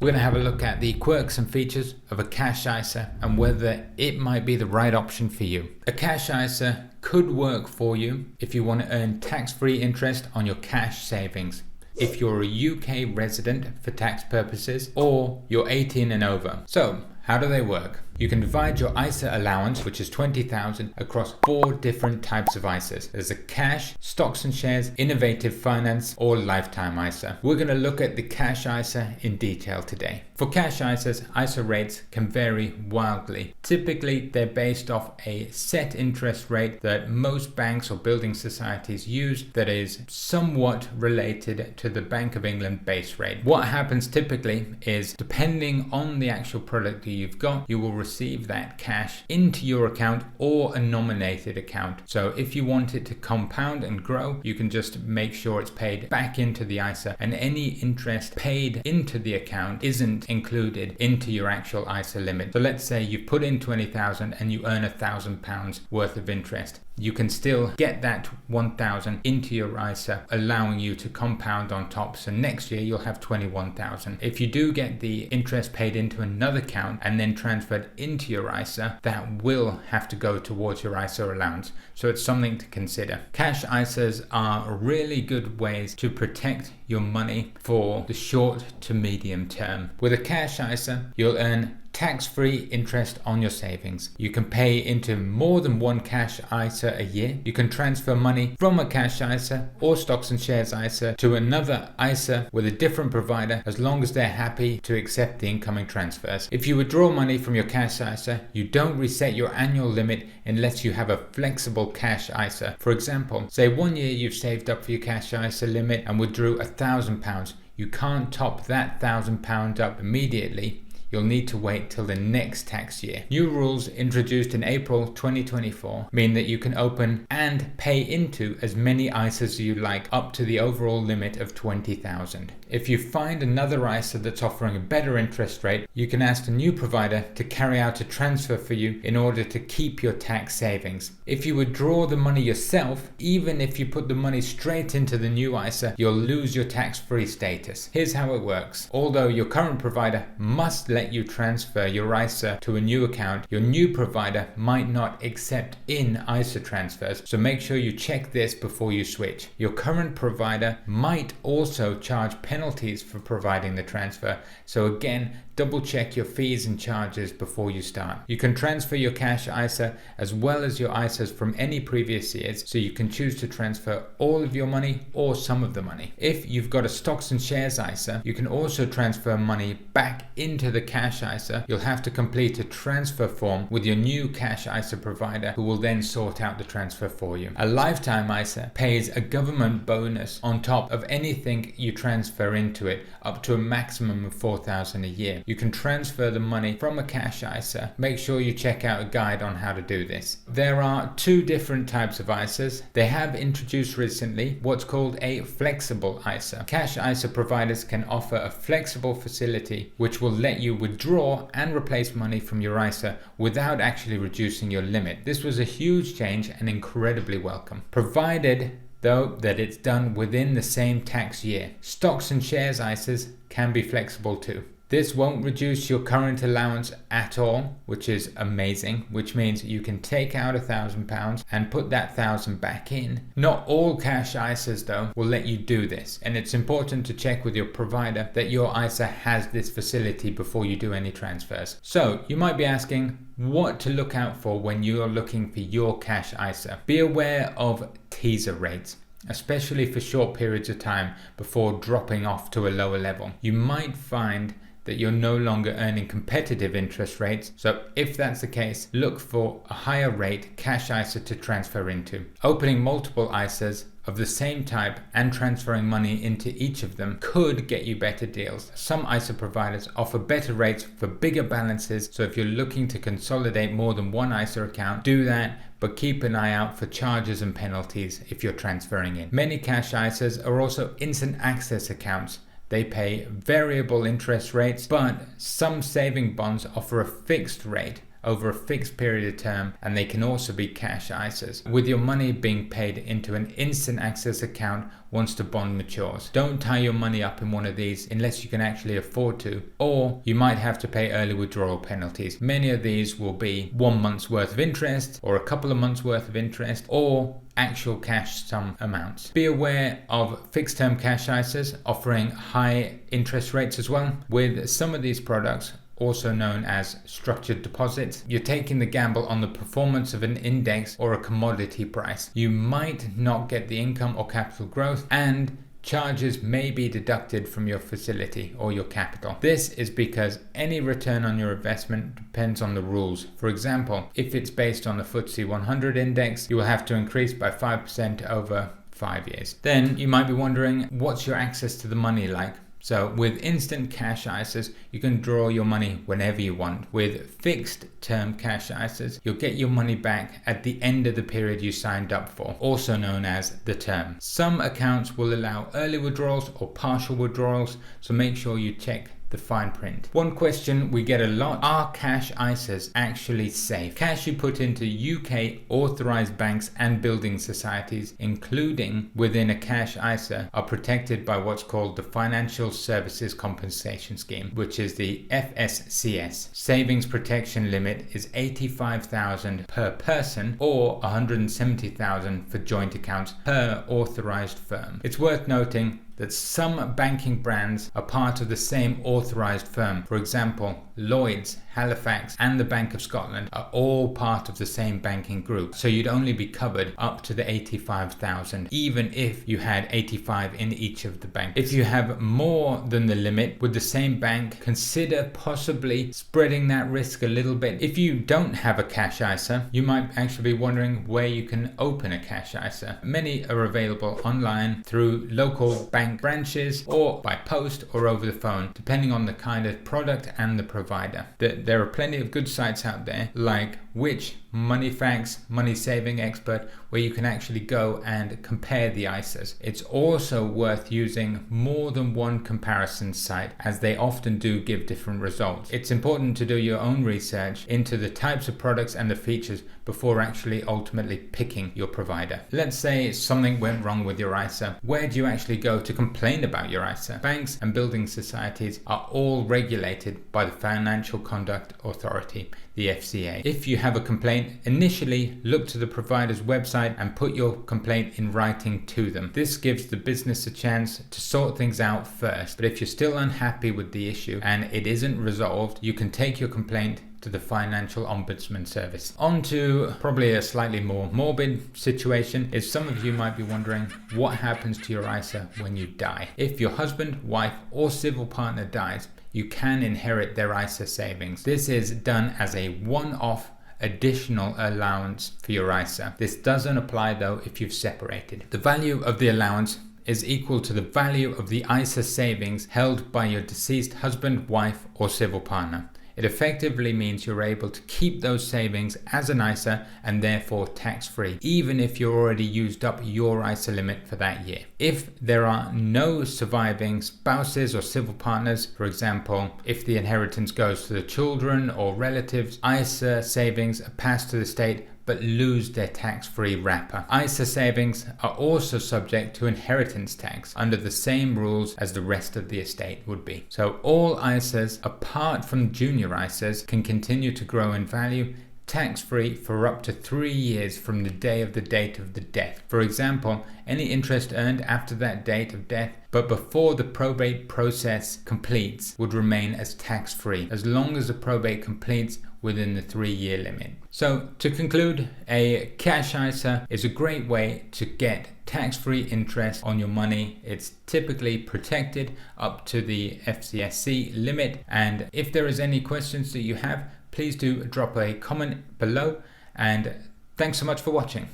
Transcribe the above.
We're going to have a look at the quirks and features of a cash ISA and whether it might be the right option for you. A cash ISA could work for you if you want to earn tax-free interest on your cash savings, if you're a UK resident for tax purposes, or you're 18 and over. So, how do they work? You can divide your ISA allowance, which is 20,000, across 4 different types of ISAs. There's a cash, stocks and shares, innovative finance, or lifetime ISA. We're going to look at the cash ISA in detail today. For cash ISAs, ISA rates can vary wildly. Typically, they're based off a set interest rate that most banks or building societies use that is somewhat related to the Bank of England base rate. What happens typically is, depending on the actual product that you've got, you will receive that cash into your account or a nominated account. So if you want it to compound and grow, you can just make sure it's paid back into the ISA, and any interest paid into the account isn't included into your actual ISA limit. So let's say you put in 20,000 and you earn £1,000 worth of interest. You can still get that 1,000 into your ISA, allowing you to compound on top. So next year you'll have 21,000. If you do get the interest paid into another account and then transferred into your ISA, that will have to go towards your ISA allowance. So it's something to consider. Cash ISAs are really good ways to protect your money for the short to medium term. With a cash ISA, you'll earn tax-free interest on your savings. You can pay into more than one cash ISA a year. You can transfer money from a cash ISA or stocks and shares ISA to another ISA with a different provider, as long as they're happy to accept the incoming transfers. If you withdraw money from your cash ISA, you don't reset your annual limit unless you have a flexible cash ISA. For example, say 1 year you've saved up for your cash ISA limit and withdrew £1,000. You can't top that £1,000 up immediately. You'll need to wait till the next tax year. New rules introduced in April 2024 mean that you can open and pay into as many ISAs as you like, up to the overall limit of 20,000. If you find another ISA that's offering a better interest rate, you can ask a new provider to carry out a transfer for you in order to keep your tax savings. If you withdraw the money yourself, even if you put the money straight into the new ISA, you'll lose your tax-free status. Here's how it works. Although your current provider must let you transfer your ISA to a new account, your new provider might not accept in ISA transfers, so make sure you check this before you switch. Your current provider might also charge penalties for providing the transfer, so again, double check your fees and charges before you start. You can transfer your cash ISA as well as your ISAs from any previous years, so you can choose to transfer all of your money or some of the money. If you've got a stocks and shares ISA, you can also transfer money back into the cash ISA. You'll have to complete a transfer form with your new cash ISA provider, who will then sort out the transfer for you. A lifetime ISA pays a government bonus on top of anything you transfer into it, up to a maximum of 4,000 a year. You can transfer the money from a cash ISA. Make sure you check out a guide on how to do this. There are 2 different types of ISAs. They have introduced recently what's called a flexible ISA. Cash ISA providers can offer a flexible facility which will let you withdraw and replace money from your ISA without actually reducing your limit. This was a huge change and incredibly welcome, provided though that it's done within the same tax year. Stocks and shares ISAs can be flexible too. This won't reduce your current allowance at all, which is amazing, which means you can take out £1,000 and put that 1,000 back in. Not all cash ISAs though will let you do this, and it's important to check with your provider that your ISA has this facility before you do any transfers. So you might be asking what to look out for when you're looking for your cash ISA. Be aware of teaser rates, especially for short periods of time before dropping off to a lower level. You might find that you're no longer earning competitive interest rates, so if that's the case, look for a higher rate cash ISA to transfer into. Opening multiple ISAs of the same type and transferring money into each of them could get you better deals. Some ISA providers offer better rates for bigger balances, so if you're looking to consolidate more than one ISA account, do that, but keep an eye out for charges and penalties if you're transferring in. Many cash ISAs are also instant access accounts. They pay variable interest rates, but some saving bonds offer a fixed rate over a fixed period of term, and they can also be cash ISAs, with your money being paid into an instant access account once the bond matures. Don't tie your money up in one of these unless you can actually afford to, or you might have to pay early withdrawal penalties. Many of these will be 1 month's worth of interest, or a couple of months worth of interest, or actual cash sum amounts. Be aware of fixed term cash ISAs offering high interest rates as well. With some of these products, also known as structured deposits, you're taking the gamble on the performance of an index or a commodity price. You might not get the income or capital growth, and charges may be deducted from your facility or your capital. This is because any return on your investment depends on the rules. For example, if it's based on the FTSE 100 index, you will have to increase by 5% over 5 years. Then you might be wondering, what's your access to the money like? So with instant cash ISAs, you can draw your money whenever you want. With fixed term cash ISAs, you'll get your money back at the end of the period you signed up for, also known as the term. Some accounts will allow early withdrawals or partial withdrawals, so make sure you check the fine print. One question we get a lot: are cash ISAs actually safe? Cash you put into UK authorized banks and building societies, including within a cash ISA, are protected by what's called the Financial Services Compensation Scheme, which is the FSCS. Savings protection limit is 85,000 per person, or 170,000 for joint accounts per authorized firm. It's worth noting that some banking brands are part of the same authorized firm. For example, Lloyds, Halifax, and the Bank of Scotland are all part of the same banking group. So you'd only be covered up to the 85,000, even if you had 85 in each of the banks. If you have more than the limit with the same bank, consider possibly spreading that risk a little bit. If you don't have a cash ISA, you might actually be wondering where you can open a cash ISA. Many are available online through local bank branches, or by post, or over the phone, depending on the kind of product and the provider. There are plenty of good sites out there like Which, Moneyfacts, Money Saving Expert, where you can actually go and compare the ISAs. It's also worth using more than one comparison site, as they often do give different results. It's important to do your own research into the types of products and the features before actually ultimately picking your provider. Let's say something went wrong with your ISA. Where do you actually go to complain about your ISA? Banks and building societies are all regulated by the Financial Conduct Authority, the FCA. If you have a complaint, initially look to the provider's website and put your complaint in writing to them. This gives the business a chance to sort things out first. But if you're still unhappy with the issue and it isn't resolved, you can take your complaint to the Financial Ombudsman Service. On to probably a slightly more morbid situation is some of you might be wondering what happens to your ISA when you die. If your husband, wife, or civil partner dies, you can inherit their ISA savings. This is done as a one-off additional allowance for your ISA. This doesn't apply though if you've separated. The value of the allowance is equal to the value of the ISA savings held by your deceased husband, wife, or civil partner. It effectively means you're able to keep those savings as an ISA and therefore tax-free, even if you've already used up your ISA limit for that year. If there are no surviving spouses or civil partners, for example, if the inheritance goes to the children or relatives, ISA savings are passed to the state but lose their tax-free wrapper. ISA savings are also subject to inheritance tax under the same rules as the rest of the estate would be. So all ISAs, apart from junior ISAs, can continue to grow in value tax-free for up to 3 years from the day of the date of the death. For example, any interest earned after that date of death but before the probate process completes would remain as tax-free as long as the probate completes within the 3-year limit. So to conclude, a cash ISA is a great way to get tax-free interest on your money. It's typically protected up to the FSCS limit, and if there is any questions that you have, please do drop a comment below, and thanks so much for watching.